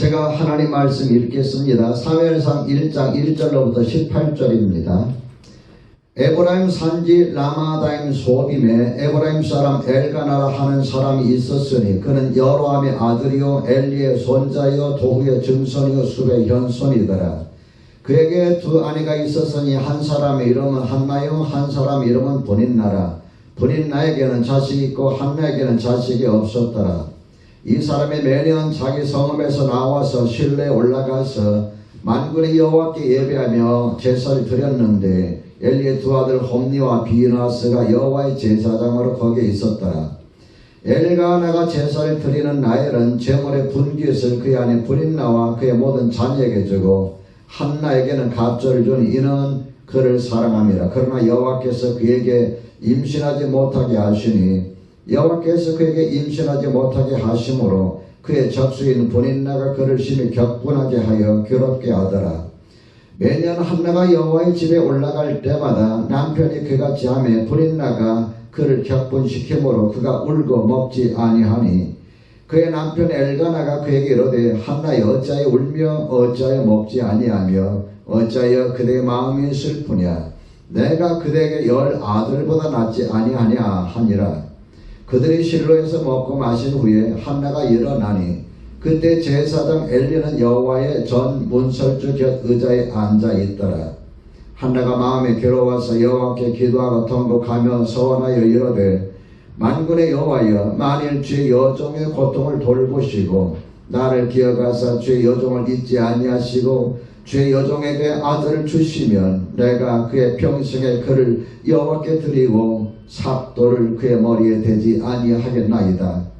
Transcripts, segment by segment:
제가 하나님 말씀 읽겠습니다. 사무엘상 1장 1절로부터 18절입니다. 에브라임 산지 라마다임 소빔에 에브라임 사람 엘가나라 하는 사람이 있었으니 그는 여로함의 아들이요 엘리의 손자요 도후의 증손이요 숲의 현손이더라. 그에게 두 아내가 있었으니 한 사람의 이름은 한나요 한 사람의 이름은 분인나라. 분인나에게는 자식이 있고 한나에게는 자식이 없었더라. 이 사람이 매년 자기 성읍에서 나와서 실내에 올라가서 만군의 여호와께 예배하며 제사를 드렸는데 엘리의 두 아들 홈니와 비나스가 여호와의 제사장으로 거기에 있었더라. 엘가나가 제사를 드리는 나엘은 제물의 분깃을 그의 아내 분인나와 그의 모든 자녀에게 주고 한나에게는 갑절을 주니 이는 그를 사랑함이라. 그러나 여호와께서 그에게 임신하지 못하게 하시니 여호와께서 그에게 임신하지 못하게 하심으로 그의 적수인 분인나가 그를 심히 격분하게 하여 괴롭게 하더라. 매년 한나가 여호와의 집에 올라갈 때마다 남편이 그같이 하매 분인나가 그를 격분시키므로 그가 울고 먹지 아니하니 그의 남편 엘가나가 그에게 이르되 한나여 어찌하여 울며 어찌하여 먹지 아니하며 어찌하여 그대의 마음이 슬프냐 내가 그대에게 10 아들보다 낫지 아니하냐 하니라. 그들이 실로에서 먹고 마신 후에 한나가 일어나니 그때 제사장 엘리는 여호와의 전 문설주 곁 의자에 앉아 있더라. 한나가 마음에 괴로워서 여호와께 기도하고 통곡하며 서원하여 이르되 만군의 여호와여 만일 주의 여종의 고통을 돌보시고 나를 기억하사 주의 여종을 잊지 아니하시고 주의 여종에게 아들을 주시면 내가 그의 평생에 그를 여호와께 드리고 삽돌을 그의 머리에 대지 아니하겠나이다.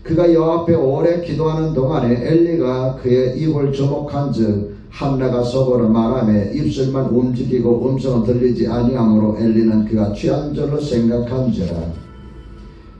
그가 여호와 앞에 오래 기도하는 동안에 엘리가 그의 입을 주목한즉 한나가 속으로 말하며 입술만 움직이고 음성은 들리지 아니하므로 엘리는 그가 취한 줄로 생각한지라.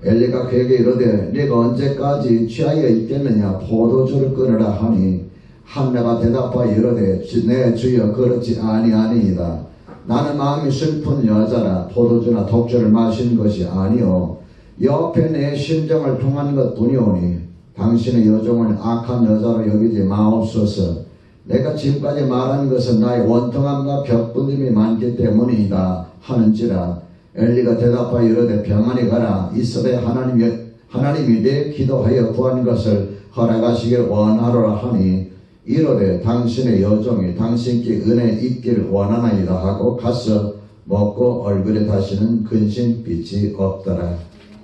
엘리가 그에게 이르되 네가 언제까지 취하여 있겠느냐 포도주를 끊으라 하니 한나가 대답하여 이르되 내 주여 그렇지 아니하니이다. 나는 마음이 슬픈 여자라 포도주나 독주를 마신 것이 아니오 옆에 내 심정을 통한 것뿐이오니 당신의 여종을 악한 여자로 여기지 마옵소서. 내가 지금까지 말한 것은 나의 원통함과 벽분임이 많기 때문이다 하는지라. 엘리가 대답하여 이르되 평안히 가라. 이스라엘 하나님이 내 기도하여 구한 것을 허락하시길 원하노라 하니 이르되 당신의 여종이 당신께 은혜 있기를 원하나이다 하고 가서 먹고 얼굴에 다시는 근심빛이 없더라.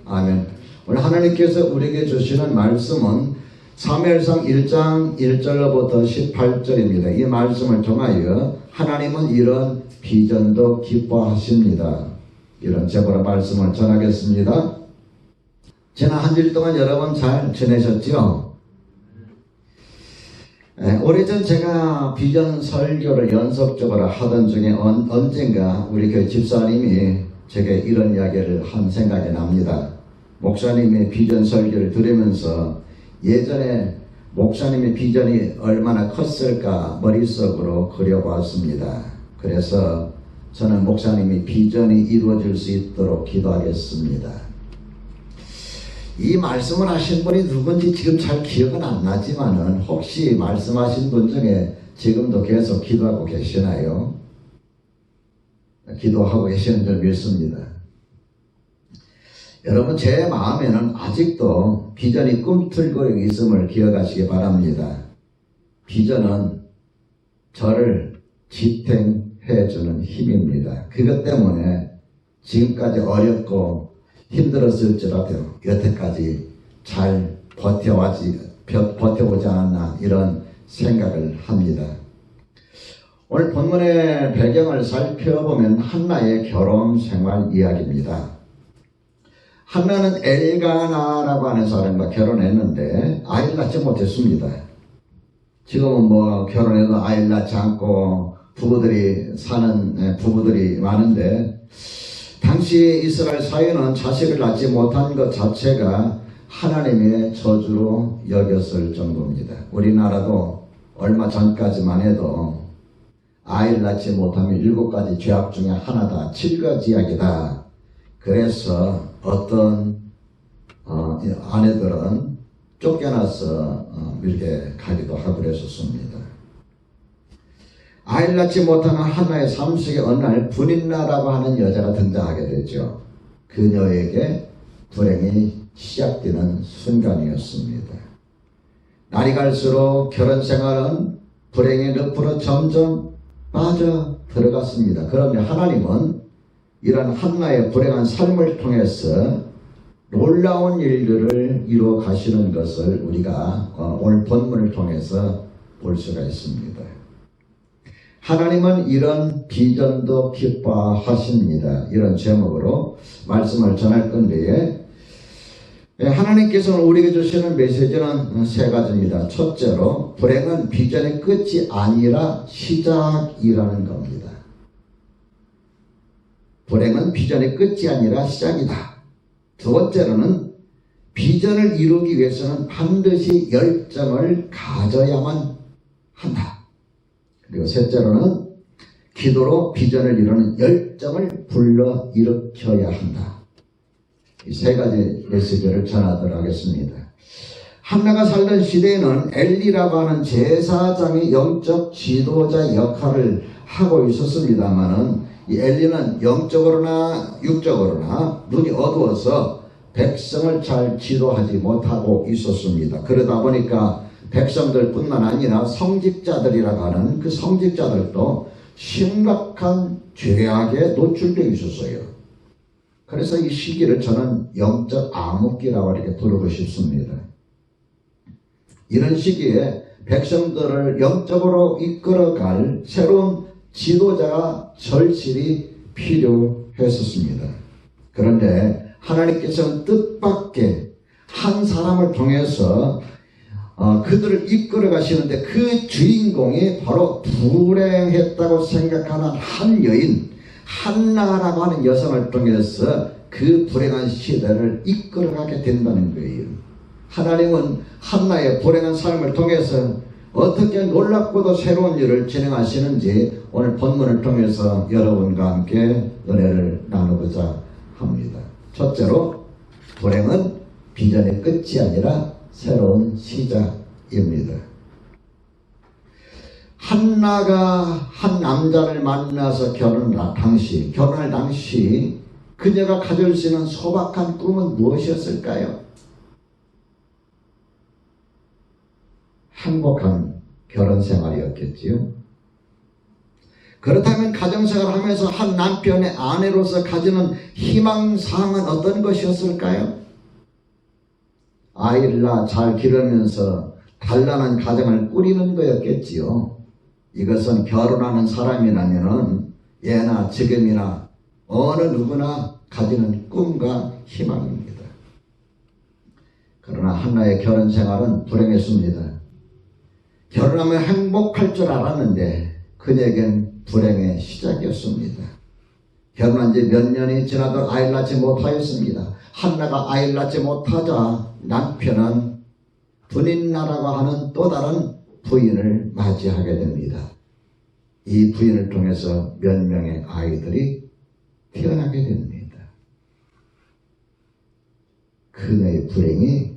아멘. 오늘 하나님께서 우리에게 주시는 말씀은 사무엘상 1장 1절로부터 18절입니다. 이 말씀을 통하여 하나님은 이런 비전도 기뻐하십니다. 이런 제보라 말씀을 전하겠습니다. 지난 한 주일 동안 여러분 잘 지내셨죠? 오래전 제가 비전 설교를 연속적으로 하던 중에 언젠가 우리 교회 집사님이 제게 이런 이야기를 한 생각이 납니다. 목사님의 비전 설교를 들으면서 예전에 목사님의 비전이 얼마나 컸을까 머릿속으로 그려보았습니다. 그래서 저는 목사님이 비전이 이루어질 수 있도록 기도하겠습니다. 이 말씀을 하신 분이 누군지 지금 잘 기억은 안 나지만은 혹시 말씀하신 분 중에 지금도 계속 기도하고 계시나요? 기도하고 계시는 줄 믿습니다. 여러분 제 마음에는 아직도 비전이 꿈틀거리고 있음을 기억하시기 바랍니다. 비전은 저를 지탱해주는 힘입니다. 그것 때문에 지금까지 어렵고 힘들었을지라도 여태까지 잘 버텨오지 않았나 이런 생각을 합니다. 오늘 본문의 배경을 살펴보면 한나의 결혼 생활 이야기입니다. 한나는 엘가나라고 하는 사람과 결혼했는데 아이를 낳지 못했습니다. 지금은 뭐 결혼해도 아이를 낳지 않고 사는 부부들이 많은데 당시 이스라엘 사회는 자식을 낳지 못한 것 자체가 하나님의 저주로 여겼을 정도입니다. 우리나라도 얼마 전까지만 해도 아이를 낳지 못하면 7가지 죄악 중에 하나다, 7가지약이다. 그래서 어떤 아내들은 쫓겨나서 이렇게 가기도 하고 그랬었습니다. 아이를 낳지 못하는 한나의 삶 속에 어느 날 분인나라고 하는 여자가 등장하게 되죠. 그녀에게 불행이 시작되는 순간이었습니다. 날이 갈수록 결혼 생활은 불행의 늪으로 점점 빠져 들어갔습니다. 그런데 하나님은 이런 한나의 불행한 삶을 통해서 놀라운 일들을 이루어 가시는 것을 우리가 오늘 본문을 통해서 볼 수가 있습니다. 하나님은 이런 비전도 기뻐하십니다. 이런 제목으로 말씀을 전할 건데요. 하나님께서는 우리에게 주시는 메시지는 세 가지입니다. 첫째로 불행은 비전의 끝이 아니라 시작이라는 겁니다. 불행은 비전의 끝이 아니라 시작이다. 두 번째로는 비전을 이루기 위해서는 반드시 열정을 가져야만 한다. 그리고 셋째로는 기도로 비전을 이루는 열정을 불러일으켜야 한다. 이 세 가지 메시지를 전하도록 하겠습니다. 한나가 살던 시대에는 엘리라고 하는 제사장의 영적 지도자 역할을 하고 있었습니다만은 이 엘리는 영적으로나 육적으로나 눈이 어두워서 백성을 잘 지도하지 못하고 있었습니다. 그러다 보니까 백성들뿐만 아니라 성직자들이라고 하는 그 성직자들도 심각한 죄악에 노출되어 있었어요. 그래서 이 시기를 저는 영적 암흑기라고 이렇게 부르고 싶습니다. 이런 시기에 백성들을 영적으로 이끌어갈 새로운 지도자가 절실히 필요했었습니다. 그런데 하나님께서는 뜻밖의 한 사람을 통해서 그들을 이끌어 가시는데 그 주인공이 바로 불행했다고 생각하는 한 여인 한나라고 하는 여성을 통해서 그 불행한 시대를 이끌어가게 된다는 거예요. 하나님은 한나의 불행한 삶을 통해서 어떻게 놀랍고도 새로운 일을 진행하시는지 오늘 본문을 통해서 여러분과 함께 은혜를 나누고자 합니다. 첫째로 불행은 비전의 끝이 아니라 새로운 시작입니다. 한나가 한 남자를 만나서 결혼할 당시 그녀가 가질 수 있는 소박한 꿈은 무엇이었을까요? 행복한 결혼 생활이었겠지요. 그렇다면 가정생활을 하면서 한 남편의 아내로서 가지는 희망사항은 어떤 것이었을까요? 아이를 낳아 잘 기르면서 단란한 가정을 꾸리는 거였겠지요. 이것은 결혼하는 사람이라면 예나 지금이나 어느 누구나 가지는 꿈과 희망입니다. 그러나 한나의 결혼 생활은 불행했습니다. 결혼하면 행복할 줄 알았는데 그녀에겐 불행의 시작이었습니다. 결혼한 지 몇 년이 지나도 아이를 낳지 못하였습니다. 한나가 아이를 낳지 못하자 남편은 분인나라고 하는 또 다른 부인을 맞이하게 됩니다. 이 부인을 통해서 몇 명의 아이들이 태어나게 됩니다. 그녀의 불행이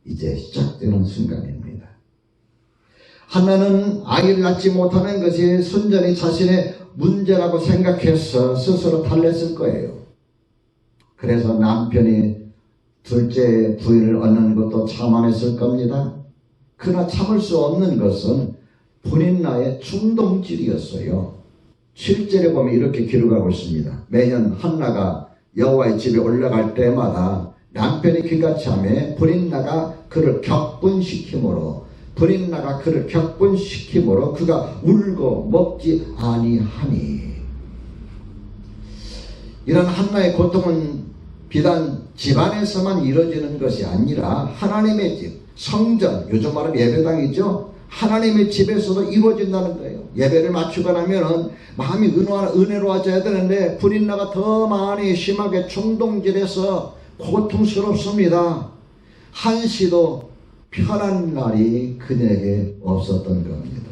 이제 시작되는 순간입니다. 한나는 아이를 낳지 못하는 것이 순전히 자신의 문제라고 생각해서 스스로 달랬을 거예요. 그래서 남편이 둘째 부인을 얻는 것도 참아냈을 겁니다. 그러나 참을 수 없는 것은 분인나의 충동질이었어요. 7절에 보면 이렇게 기록하고 있습니다. 매년 한나가 여호와의 집에 올라갈 때마다 남편이 길같이 하며 분인나가 그를 격분시키므로 그가 울고 먹지 아니하니. 이런 한나의 고통은 비단 집안에서만 이루어지는 것이 아니라 하나님의 집, 성전, 요즘 말하면 예배당이죠. 하나님의 집에서도 이루어진다는 거예요. 예배를 마치고 나면은 마음이 은혜로워져야 되는데 분인나가 더 많이 심하게 충동질해서 고통스럽습니다. 한시도 편한 날이 그녀에게 없었던 겁니다.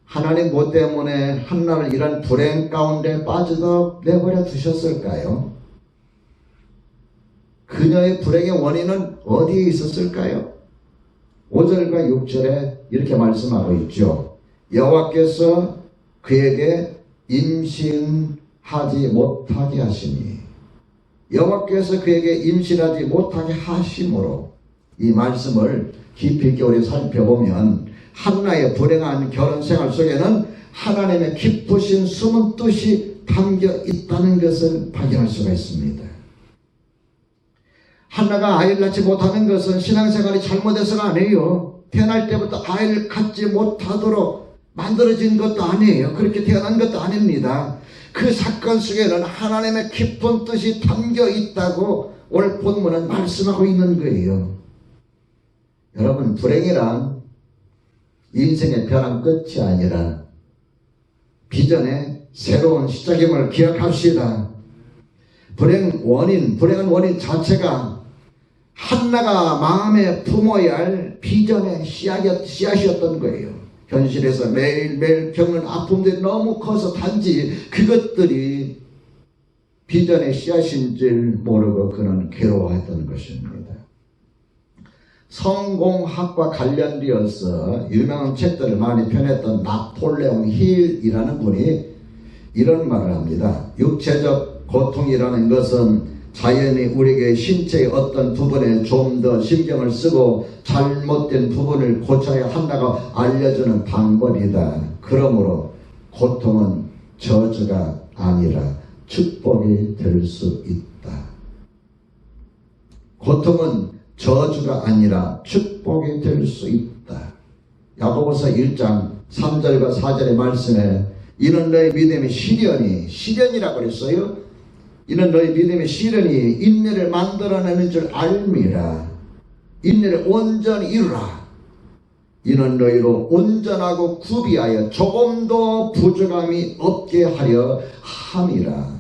하나님 뭐 때문에 한나를 이런 불행 가운데 빠져서 내버려 두셨을까요? 그녀의 불행의 원인은 어디에 있었을까요? 5절과 6절에 이렇게 말씀하고 있죠. 여호와께서 그에게 임신하지 못하게 하시니, 여호와께서 그에게 임신하지 못하게 하심으로, 이 말씀을 깊이 있게 우리 살펴보면 한나의 불행한 결혼 생활 속에는 하나님의 깊으신 숨은 뜻이 담겨 있다는 것을 발견할 수가 있습니다. 한나가 아이를 낳지 못하는 것은 신앙생활이 잘못해서가 아니에요. 태어날 때부터 아이를 갖지 못하도록 만들어진 것도 아니에요. 그렇게 태어난 것도 아닙니다. 그 사건 속에는 하나님의 깊은 뜻이 담겨 있다고 오늘 본문은 말씀하고 있는 거예요. 여러분, 불행이란 인생의 벼랑 끝이 아니라 비전의 새로운 시작임을 기억합시다. 불행한 원인 자체가 한나가 마음에 품어야 할 비전의 씨앗이었던 거예요. 현실에서 매일매일 겪는 아픔들이 너무 커서 단지 그것들이 비전의 씨앗인 줄 모르고 그는 괴로워했던 것입니다. 성공학과 관련되어서 유명한 책들을 많이 펴냈던 나폴레옹 힐이라는 분이 이런 말을 합니다. 육체적 고통이라는 것은 자연이 우리에게 신체의 어떤 부분에 좀 더 신경을 쓰고 잘못된 부분을 고쳐야 한다고 알려주는 방법이다. 그러므로 고통은 저주가 아니라 축복이 될 수 있다. 고통은 저주가 아니라 축복이 될 수 있다. 야고보서 1장 3절과 4절의 말씀에 이는 너희 믿음의 시련이라고 그랬어요. 이는 너희 믿음의 시련이 인내를 만들어내는 줄 알미라. 인내를 온전히 이루라. 이는 너희로 온전하고 구비하여 조금도 부족함이 없게 하려 함이라.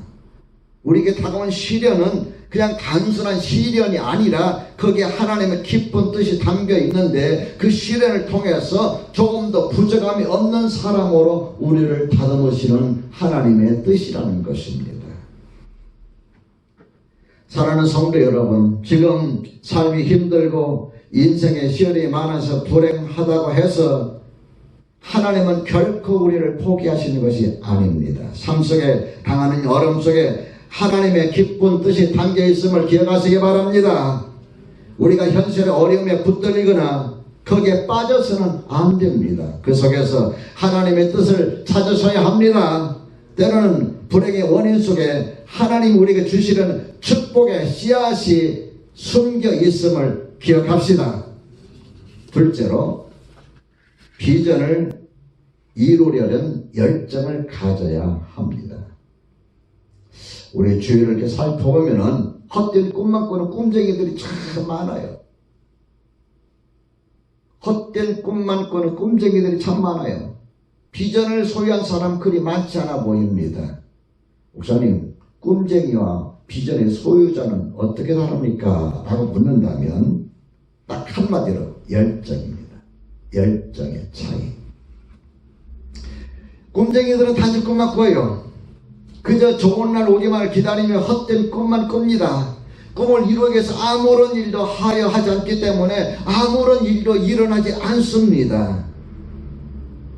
우리에게 다가온 시련은 그냥 단순한 시련이 아니라 거기에 하나님의 깊은 뜻이 담겨 있는데 그 시련을 통해서 조금 더 부족함이 없는 사람으로 우리를 다듬으시는 하나님의 뜻이라는 것입니다. 사랑하는 성도 여러분, 지금 삶이 힘들고 인생의 시련이 많아서 불행하다고 해서 하나님은 결코 우리를 포기하시는 것이 아닙니다. 삶 속에 당하는 어려움 속에 하나님의 기쁜 뜻이 담겨 있음을 기억하시기 바랍니다. 우리가 현실의 어려움에 붙들리거나 거기에 빠져서는 안 됩니다. 그 속에서 하나님의 뜻을 찾으셔야 합니다. 때로는 불행의 원인 속에 하나님 우리에게 주시는 축복의 씨앗이 숨겨 있음을 기억합시다. 둘째로, 비전을 이루려는 열정을 가져야 합니다. 우리 주위를 이렇게 살펴보면은 헛된 꿈만 꾸는 꿈쟁이들이 참 많아요. 헛된 꿈만 꾸는 꿈쟁이들이 참 많아요. 비전을 소유한 사람 그리 많지 않아 보입니다. 목사님, 꿈쟁이와 비전의 소유자는 어떻게 다릅니까? 라고 묻는다면 딱 한마디로 열정입니다. 열정의 차이. 꿈쟁이들은 단지 꿈만 꿔요. 그저 좋은 날 오기만을 기다리며 헛된 꿈만 꿉니다. 꿈을 이루기 위해서 아무런 일도 하려 하지 않기 때문에 아무런 일도 일어나지 않습니다.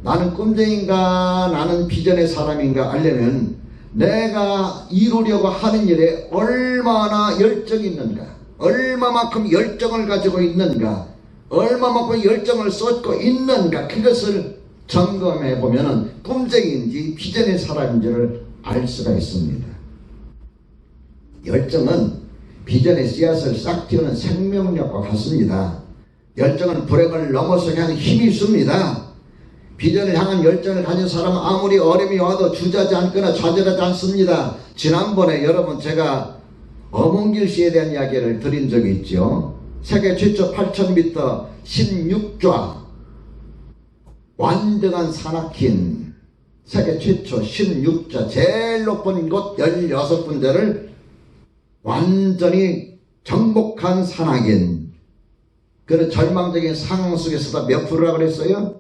나는 꿈쟁인가 나는 비전의 사람인가 알려면 내가 이루려고 하는 일에 얼마나 열정이 있는가, 얼마만큼 열정을 가지고 있는가, 얼마만큼 열정을 쏟고 있는가, 그것을 점검해 보면 꿈쟁이인지 비전의 사람인지를 알 수가 있습니다. 열정은 비전의 씨앗을 싹 틔우는 생명력과 같습니다. 열정은 불행을 넘어서게 하는 힘이 있습니다. 비전을 향한 열정을 가진 사람은 아무리 어려움이 와도 주저하지 않거나 좌절하지 않습니다. 지난번에 여러분 제가 어몽길 씨에 대한 이야기를 드린 적이 있죠. 세계 최초 8,000m 16좌 완등한 산악인, 세계 최초 16좌 제일 높은 곳 16군데를 완전히 정복한 산악인, 그런 절망적인 상황 속에서도 몇 프로라고 그랬어요?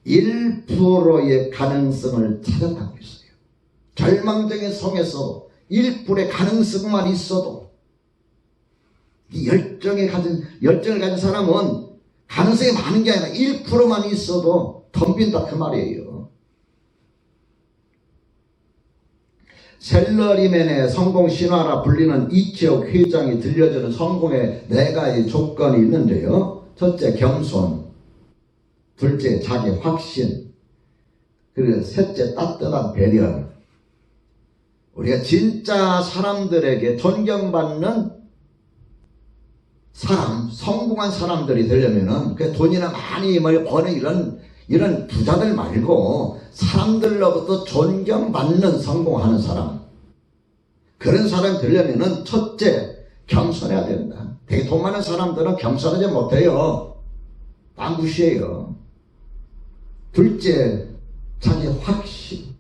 1%의 가능성을 찾았다고 했어요. 절망적인 성에서 1%의 가능성만 있어도 이 열정을 가진 사람은 가능성이 많은 게 아니라 1%만 있어도 덤빈다 그 말이에요. 셀러리맨의 성공 신화라 불리는 이치옥 회장이 들려주는 성공의 4가지 조건이 있는데요. 첫째, 겸손. 둘째, 자기 확신. 그리고 셋째, 따뜻한 배려. 우리가 진짜 사람들에게 존경받는 사람, 성공한 사람들이 되려면은 그 돈이나 많이 버는 이런 부자들 말고 사람들로부터 존경받는 성공하는 사람, 그런 사람이 되려면은 첫째, 겸손해야 된다. 되게 돈 많은 사람들은 겸손하지 못해요. 다 무시해요. 둘째, 자기 확신.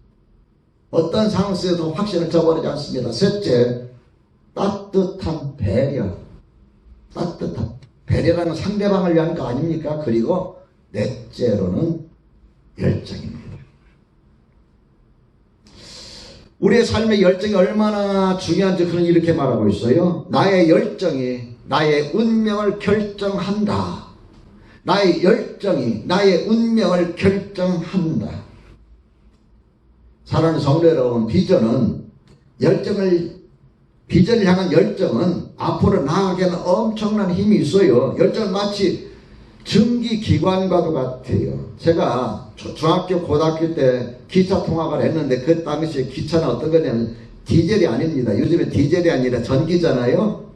어떤 상황 속에서 확신을 저버리지 않습니다. 셋째, 따뜻한 배려. 따뜻한 배려라는 상대방을 위한 거 아닙니까? 그리고 넷째로는 열정입니다. 우리의 삶의 열정이 얼마나 중요한지 그는 이렇게 말하고 있어요. 나의 열정이 나의 운명을 결정한다. 나의 열정이 나의 운명을 결정한다. 사랑하는 성도 여러분, 비전을 향한 열정은 앞으로 나아가기에는 엄청난 힘이 있어요. 열정은 마치 증기기관과도 같아요. 제가 중학교, 고등학교 때 기차 통학을 했는데 그 당시에 기차는 어떤 거냐면 디젤이 아닙니다. 요즘에 디젤이 아니라 전기잖아요.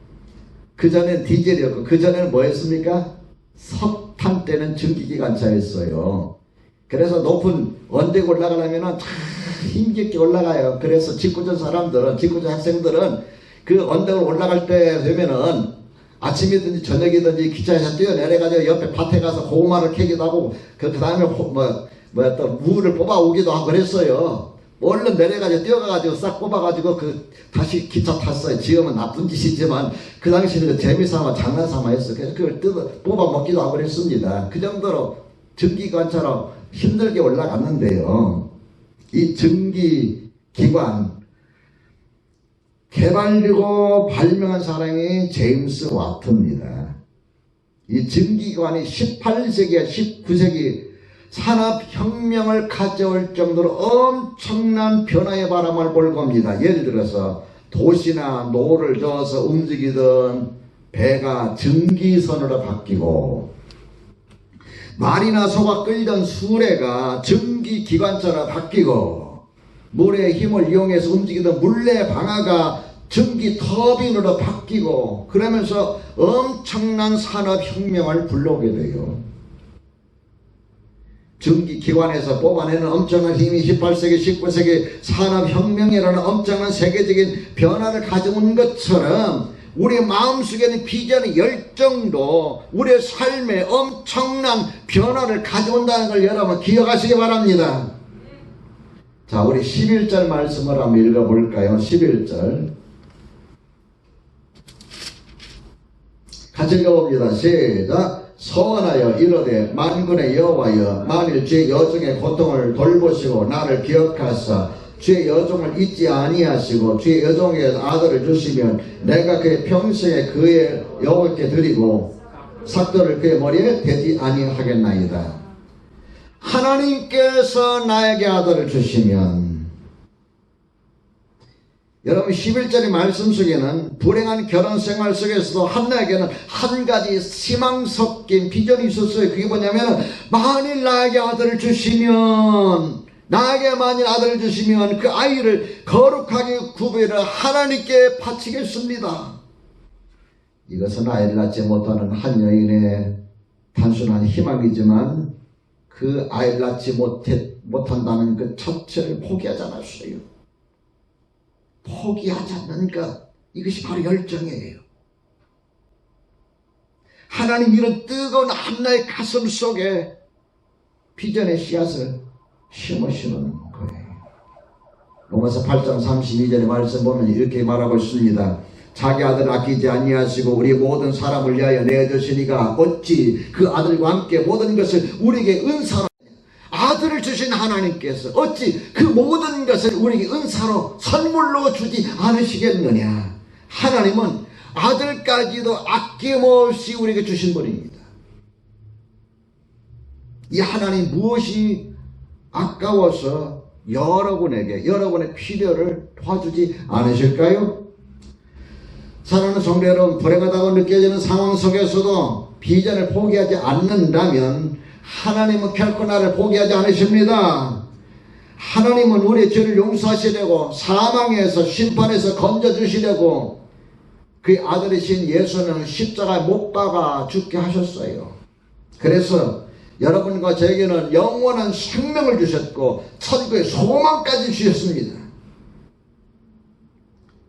그전엔 디젤이었고 그전에는 뭐였습니까? 석탄 때는 증기기관차였어요. 그래서 높은 언덕 올라가려면 참 힘겹게 올라가요. 그래서 직구전 학생들은 그 언덕을 올라갈 때 되면은 아침이든지 저녁이든지 기차에서 뛰어내려가지고 옆에 밭에 가서 고구마를 캐기도 하고 그 다음에 또 무를 뽑아오기도 하고 그랬어요. 얼른 내려가지고 뛰어가가지고 싹 뽑아가지고 다시 기차 탔어요. 지금은 나쁜 짓이지만 그 당시에는 재미삼아 장난삼아 했어요. 그래서 그걸 뽑아 먹기도 하고 그랬습니다. 그 정도로 증기관처럼 힘들게 올라갔는데요. 이 증기기관 개발되고 발명한 사람이 제임스 와트입니다. 이 증기기관이 18세기와 19세기 산업혁명을 가져올 정도로 엄청난 변화의 바람을 불 겁니다. 예를 들어서 도시나 노를 저어서 움직이던 배가 증기선으로 바뀌고 말이나 소가 끌던 수레가 증기기관차로 바뀌고 물의 힘을 이용해서 움직이던 물레방아가 전기 터빈으로 바뀌고 그러면서 엄청난 산업혁명을 불러오게 돼요. 전기기관에서 뽑아내는 엄청난 힘이 18세기, 19세기 산업혁명이라는 엄청난 세계적인 변화를 가져온 것처럼 우리 마음속에 있는 비전의 열정도 우리의 삶에 엄청난 변화를 가져온다는 걸 여러분 기억하시기 바랍니다. 자, 우리 11절 말씀을 한번 읽어볼까요? 11절 같이 읽어봅니다. 시작. 서원하여 이르되 만군의 여호와여, 만일 주의 여종의 고통을 돌보시고 나를 기억하사 주의 여종을 잊지 아니하시고 주의 여종의 아들을 주시면 내가 그의 평생에 그의 여호와께 드리고 삭도를 그의 머리에 대지 아니하겠나이다. 하나님께서 나에게 아들을 주시면, 여러분 11절의 말씀 속에는 불행한 결혼 생활 속에서도 한나에게는 한 가지 희망 섞인 비전이 있었어요. 그게 뭐냐면 만일 나에게 아들을 주시면, 나에게 만일 아들을 주시면 그 아이를 거룩하게 구별해 하나님께 바치겠습니다. 이것은 아이를 낳지 못하는 한 여인의 단순한 희망이지만 그 아이를 낳지 못한다는 그 첫째를 포기하지 않았어요. 포기하지 않는 것, 이것이 바로 열정이에요. 하나님 이런 뜨거운 한나의 가슴 속에 비전의 씨앗을 심으시는 거예요. 로마서 8장 32절의 말씀 보면 이렇게 말하고 있습니다. 자기 아들 아끼지 아니하시고 우리 모든 사람을 위하여 내어주시니가 어찌 그 아들과 함께 모든 것을 우리에게 은사로, 아들을 주신 하나님께서 어찌 그 모든 것을 우리에게 은사로 선물로 주지 않으시겠느냐. 하나님은 아들까지도 아낌없이 우리에게 주신 분입니다. 이 하나님 무엇이 아까워서 여러분의 필요를 도와주지 않으실까요? 사랑하는 성도 여러분, 불행하다고 느껴지는 상황 속에서도 비전을 포기하지 않는다면 하나님은 결코 나를 포기하지 않으십니다. 하나님은 우리의 죄를 용서하시려고 사망에서 심판에서 건져주시려고 그의 아들이신 예수는 십자가에 못 박아 죽게 하셨어요. 그래서 여러분과 저에게는 영원한 생명을 주셨고 천국의 소망까지 주셨습니다.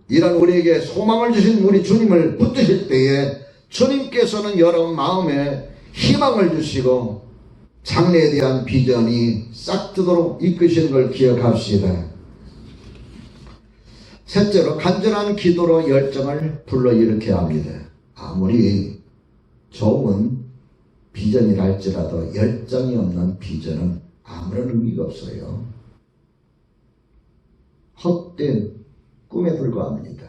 이런 우리에게 소망을 주신 우리 주님을 붙드실 때에 주님께서는 여러분 마음에 희망을 주시고 장래에 대한 비전이 싹트도록 이끄시는 걸 기억합시다. 셋째로, 간절한 기도로 열정을 불러일으켜야 합니다. 아무리 좋은 비전이라 할지라도 열정이 없는 비전은 아무런 의미가 없어요. 헛된 꿈에 불과합니다.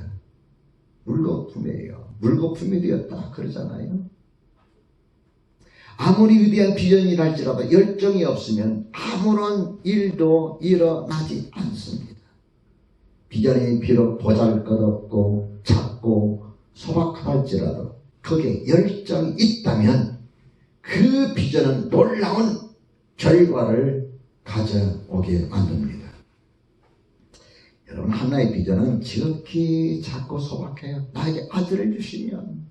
물거품이에요. 물거품이 되었다 그러잖아요. 아무리 위대한 비전이라 할지라도 열정이 없으면 아무런 일도 일어나지 않습니다. 비전이 비록 보잘것없고 작고 소박하다 할지라도 거기에 열정이 있다면 그 비전은 놀라운 결과를 가져오게 만듭니다. 여러분, 하나의 비전은 지극히 작고 소박해요. 나에게 아들을 주시면,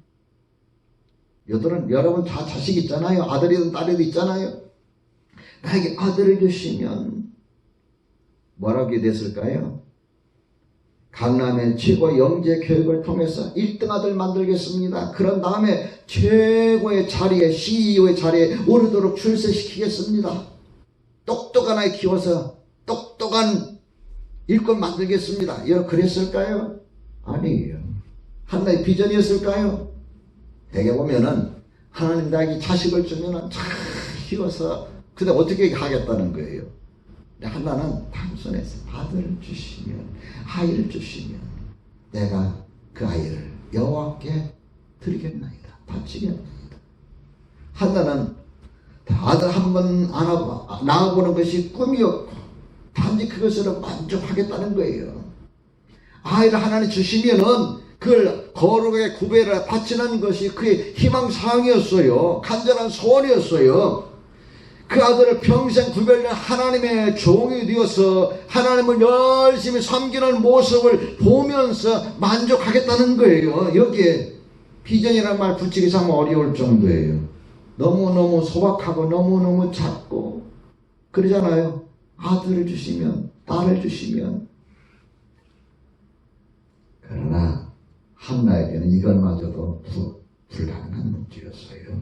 여러분 다 자식 있잖아요. 아들이든 딸이든 있잖아요. 나에게 아들을 주시면 뭐라고 됐을까요? 강남의 최고 영재 교육을 통해서 1등 아들 만들겠습니다. 그런 다음에 최고의 자리에, CEO의 자리에 오르도록 출세시키겠습니다. 똑똑한 아이 키워서 똑똑한 일꾼 만들겠습니다. 그랬을까요? 아니에요. 하나의 비전이었을까요? 대개 보면은 하나님 나에게 자식을 주면은 잘 키워서 근데 어떻게 하겠다는 거예요. 근데 하나는 단순해서 아들을 주시면, 아이를 주시면 내가 그 아이를 여호와께 드리겠나이다, 바치겠나이다. 하나는 아들 한 번 낳아보는 것이 꿈이었고 단지 그것으로 만족하겠다는 거예요. 아이를 하나님 주시면은 그걸 거룩하게 구별해 바치는 것이 그의 희망사항이었어요. 간절한 소원이었어요. 그 아들을 평생 구별된 하나님의 종이 되어서 하나님을 열심히 섬기는 모습을 보면서 만족하겠다는 거예요. 여기에 비전이라는 말 붙이기 참 어려울 정도예요. 너무너무 소박하고 너무너무 작고 그러잖아요. 아들을 주시면, 딸을 주시면. 그러나 한나에게는 이것마저도 불가능한 문제였어요.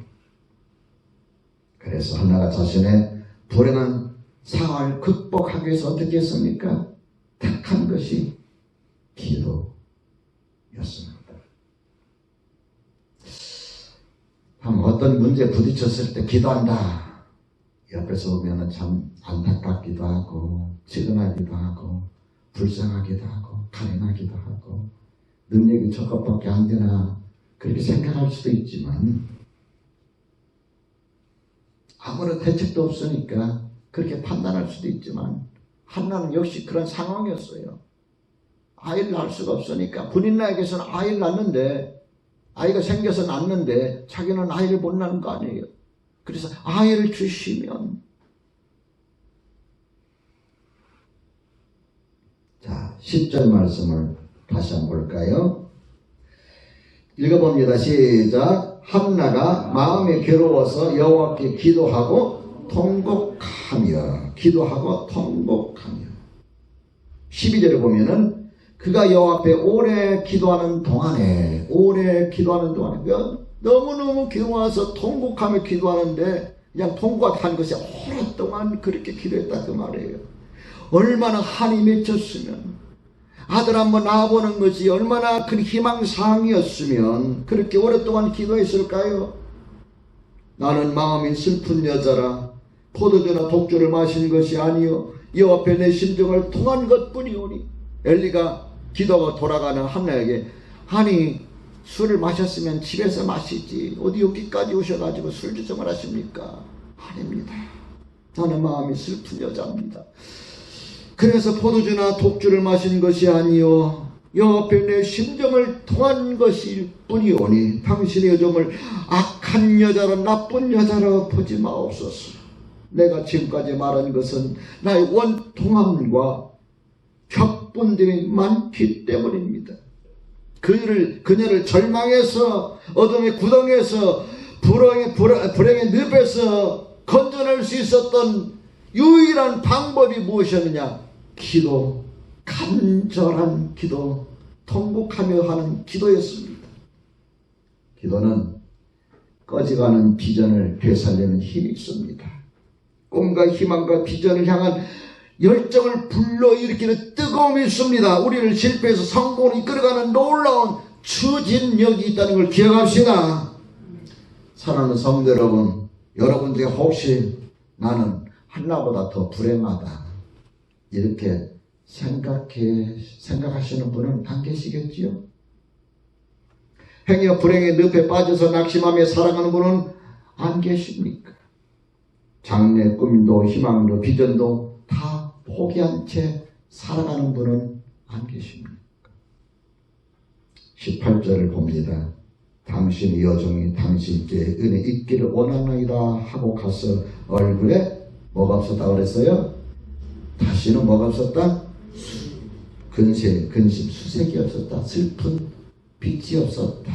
그래서 한나가 자신의 불행한 상황을 극복하기 위해서 어떻게 했습니까? 택한 것이 기도였습니다. 어떤 문제에 부딪혔을 때 기도한다. 옆에서 보면 참 안타깝기도 하고 측은하기도 하고 불쌍하기도 하고 가련하기도 하고 능력이 저것밖에 안 되나 그렇게 생각할 수도 있지만 아무런 대책도 없으니까 그렇게 판단할 수도 있지만 한나는 역시 그런 상황이었어요. 아이를 낳을 수가 없으니까 분인나에게서는 아이를 낳는데 아이가 생겨서 낳는데 자기는 아이를 못 낳는 거 아니에요. 그래서 아이를 주시면, 자 10절 말씀을 다시 한번 볼까요? 읽어봅니다. 시작. 한나가 마음이 괴로워서 여호와께 기도하고 통곡하며 12절에 보면은 그가 여호와 앞에 오래 기도하는 동안에 너무너무 괴로워서 통곡하며 기도하는데 그냥 통곡하는 것이 오랫동안 그렇게 기도했다 그 말이에요. 얼마나 한이 맺혔으면, 아들 한번 낳아보는 것이 얼마나 큰 희망사항이었으면 그렇게 오랫동안 기도했을까요? 나는 마음이 슬픈 여자라 포도주나 독주를 마신 것이 아니요 여호와 앞에 내 심정을 통한 것뿐이오니. 엘리가 기도가 돌아가는 한나에게 아니 술을 마셨으면 집에서 마시지 어디 여기까지 오셔가지고 술 주정을 하십니까? 아닙니다. 나는 마음이 슬픈 여자입니다. 그래서 포도주나 독주를 마신 것이 아니요 옆에 내 심정을 통한 것일 뿐이오니 당신의 여정을 악한 여자로 나쁜 여자로 보지 마옵소서. 내가 지금까지 말한 것은 나의 원통함과 격분됨이 많기 때문입니다. 그녀를 절망해서 어둠의 구덩이에서 불행의 늪에서 건져낼 수 있었던 유일한 방법이 무엇이었느냐? 기도, 간절한 기도, 통곡하며 하는 기도였습니다. 기도는 꺼져가는 비전을 되살리는 힘이 있습니다. 꿈과 희망과 비전을 향한 열정을 불러일으키는 뜨거움이 있습니다. 우리를 실패해서 성공을 이끌어가는 놀라운 추진력이 있다는 걸 기억합시다. 사랑하는 성도 여러분, 여러분 중에 혹시 나는 한나보다 더 불행하다 이렇게 생각하시는 분은 안 계시겠지요? 행여 불행의 늪에 빠져서 낙심하며 살아가는 분은 안 계십니까? 장래 꿈도 희망도 비전도 다 포기한 채 살아가는 분은 안 계십니까? 18절을 봅니다. 당신의 여종이 당신께 은혜 있기를 원하나이다 하고 가서 얼굴에 뭐가 없었다 그랬어요? 다시는 뭐가 없었다? 근심, 수색이 없었다. 슬픈 빛이 없었다.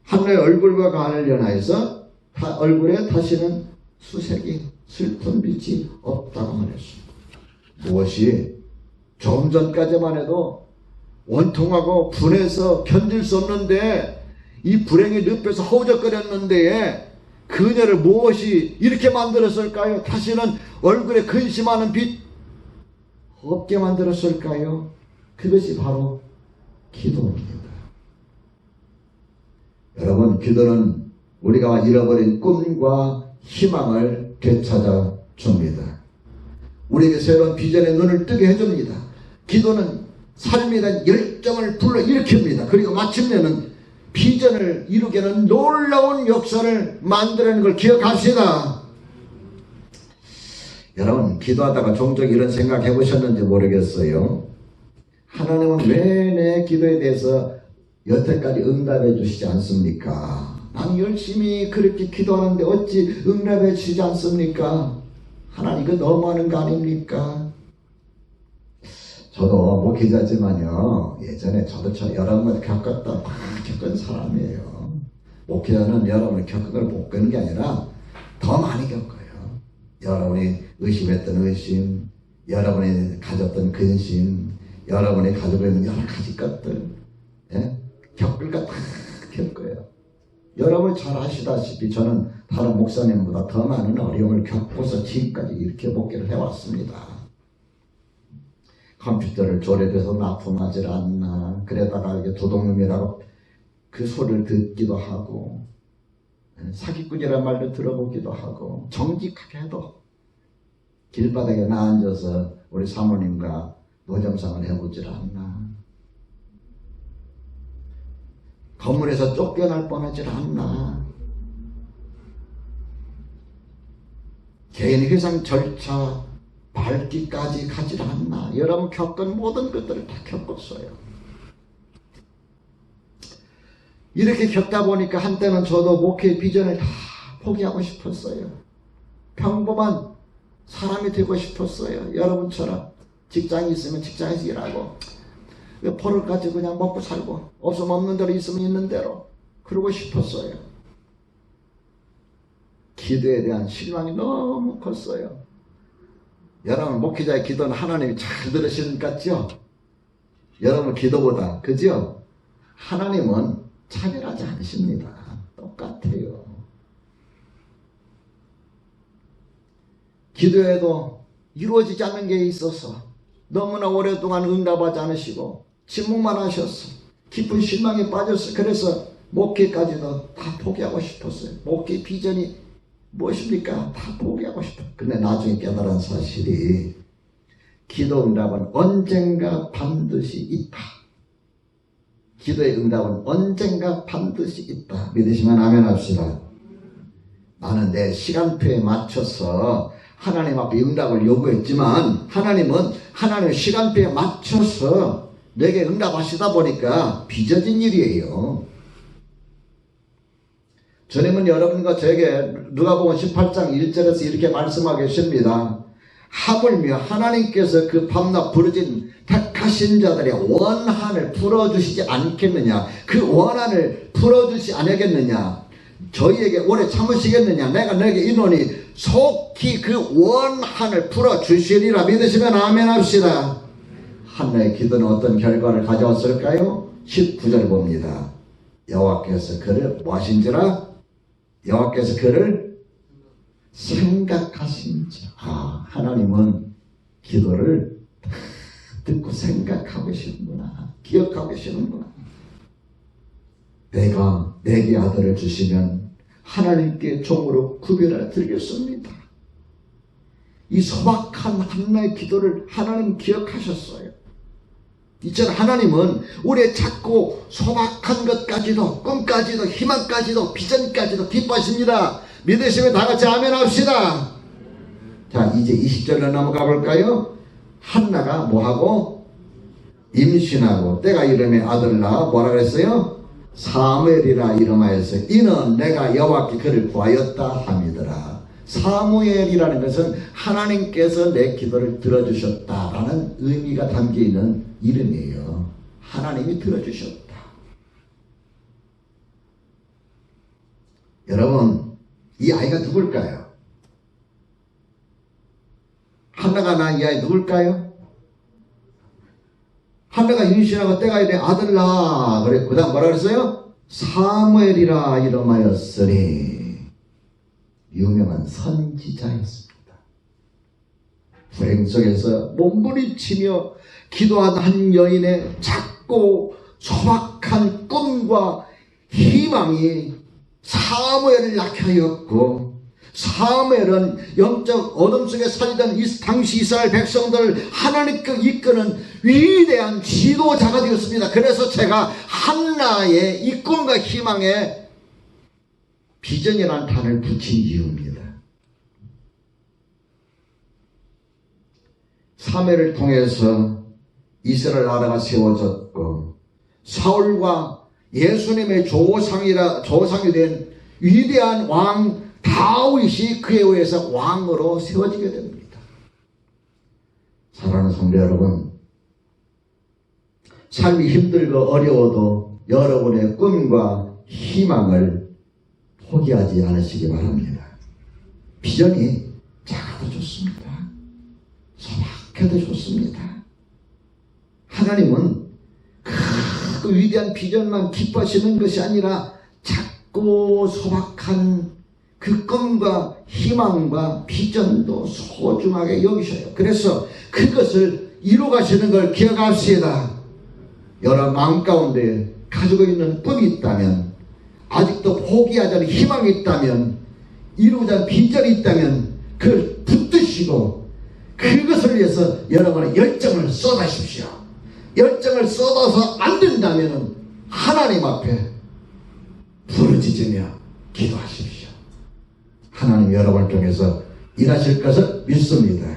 한나의 얼굴과 간을 연하여서 얼굴에 다시는 수색이 슬픈 빛이 없다고 말했습니다. 무엇이 좀 전까지만 해도 원통하고 분해서 견딜 수 없는데 이 불행의 늪에서 허우적거렸는데 그녀를 무엇이 이렇게 만들었을까요? 다시는 얼굴에 근심하는 빛 없게 만들었을까요? 그것이 바로 기도입니다. 여러분, 기도는 우리가 잃어버린 꿈과 희망을 되찾아 줍니다. 우리에게 새로운 비전의 눈을 뜨게 해줍니다. 기도는 삶에 대한 열정을 불러일으킵니다. 그리고 마침내는 비전을 이루게는 놀라운 역사를 만들어내는 걸 기억합시다. 여러분, 기도하다가 종종 이런 생각 해보셨는지 모르겠어요. 하나님은 왜 내 기도에 대해서 여태까지 응답해 주시지 않습니까? 나는 열심히 그렇게 기도하는데 어찌 응답해 주시지 않습니까? 하나님, 이거 너무하는 거 아닙니까? 저도 목회자지만요, 예전에 저도 여러분을 겪은 사람이에요. 목회자는 여러분을 겪은 걸 못 겪는 게 아니라 더 많이 겪어요. 여러분이 의심했던 의심, 여러분이 가졌던 근심, 여러분이 가지고 있는 여러 가지 것들, 겪을 것 다 겪어요. 여러분 잘 아시다시피 저는 다른 목사님보다 더 많은 어려움을 겪고서 지금까지 이렇게 목회를 해왔습니다. 컴퓨터를 조립해서 납품하지 않나, 그러다가 이게 도둑놈이라고 그 소리를 듣기도 하고, 사기꾼이라는 말도 들어보기도 하고, 정직하게 해도 길바닥에 나앉아서 우리 사모님과 노점상을 해보질 않나, 건물에서 쫓겨날 뻔하질 않나, 개인 회상 절차 밟기까지 가질 않나. 여러분 겪은 모든 것들을 다 겪었어요. 이렇게 겪다 보니까 한때는 저도 목회의 비전을 다 포기하고 싶었어요. 평범한 사람이 되고 싶었어요. 여러분처럼 직장이 있으면 직장에서 일하고, 벌을 가지고 그냥 먹고 살고, 없으면 없는 대로 있으면 있는 대로 그러고 싶었어요. 기도에 대한 실망이 너무 컸어요. 여러분, 목회자의 기도는 하나님이 잘 들으시는 것 같죠? 여러분 기도보다, 그죠? 하나님은 차별하지 않으십니다. 똑같아요. 기도에도 이루어지지 않는 게 있어서 너무나 오랫동안 응답하지 않으시고 침묵만 하셨어. 깊은 실망에 빠졌어. 그래서 목회까지도 다 포기하고 싶었어요. 목회 비전이 무엇입니까? 다 포기하고 싶어. 근데 나중에 깨달은 사실이 기도 응답은 언젠가 반드시 있다. 기도의 응답은 언젠가 반드시 있다. 믿으시면 아멘 합시다. 나는 내 시간표에 맞춰서 하나님 앞에 응답을 요구했지만 하나님은 하나님의 시간표에 맞춰서 내게 응답하시다 보니까 빚어진 일이에요. 주님은 여러분과 저에게 누가복음 18장 1절에서 이렇게 말씀하고 계십니다. 하물며 하나님께서 그 밤낮 부르짖은 택하신 자들의 원한을 풀어주시지 않겠느냐. 그 원한을 풀어주시 않겠느냐. 저희에게 오래 참으시겠느냐. 내가 너에게 이노니 속히 그 원한을 풀어주시리라. 믿으시면 아멘 합시다. 한나의 기도는 어떤 결과를 가져왔을까요? 19절 봅니다. 여호와께서 그를 뭐 하신지라? 여호와께서 그를 생각하신지라. 하나님은 기도를 듣고 생각하고 계시는구나. 기억하고 계시는구나. 내가 내게 아들을 주시면 하나님께 종으로 구별하여 드리겠습니다. 이 소박한 한나의 기도를 하나님 기억하셨어요. 이처럼 하나님은 우리의 작고 소박한 것까지도, 꿈까지도, 희망까지도, 비전까지도 기뻐하십니다. 믿으시면 다 같이 아멘 합시다. 자, 이제 20절로 넘어가 볼까요? 한나가 뭐하고? 임신하고 때가 이름에 아들을 낳아 뭐라 그랬어요? 사무엘이라 이름하여서 이는 내가 여호와께 그를 구하였다 함이더라. 사무엘이라는 것은 하나님께서 내 기도를 들어주셨다라는 의미가 담겨있는 이름이에요. 하나님이 들어주셨다. 여러분, 이 아이가 누굴까요? 한나가 낳은 이 아이 누굴까요? 한나가 임신하고 때가 이래 아들 낳아. 그래, 그 다음 뭐라 그랬어요? 사무엘이라 이름하였으니. 유명한 선지자였습니다. 불행 속에서 몸부림치며 기도한 한 여인의 작고 소박한 꿈과 희망이 사무엘을 낳게 하였고, 사무엘은 영적 어둠 속에 살던 당시 이스라엘 백성들을 하나님께 이끄는 위대한 지도자가 되었습니다. 그래서 제가 한나의 이 꿈과 희망에 비전이라는 단어를 붙인 이유입니다. 사무엘을 통해서 이스라엘 나라가 세워졌고, 사울과 예수님의 조상이 된 위대한 왕 다윗이 그에 의해서 왕으로 세워지게 됩니다. 사랑하는 성도 여러분, 삶이 힘들고 어려워도 여러분의 꿈과 희망을 포기하지 않으시기 바랍니다. 비전이 작아도 좋습니다. 소박해도 좋습니다. 하나님은 그 위대한 비전만 기뻐하시는 것이 아니라 작고 소박한 그 꿈과 희망과 비전도 소중하게 여기셔요. 그래서 그것을 이루가시는 걸 기억합시다. 여러분 마음 가운데 가지고 있는 꿈이 있다면, 아직도 포기하지 않은 희망이 있다면, 이루지 않은 비전이 있다면 그걸 붙드시고 그것을 위해서 여러분의 열정을 쏟아십시오. 열정을 쏟아서 안 된다면 하나님 앞에 부르짖으며 기도하십시오. 하나님 여러분을 통해서 일하실 것을 믿습니다.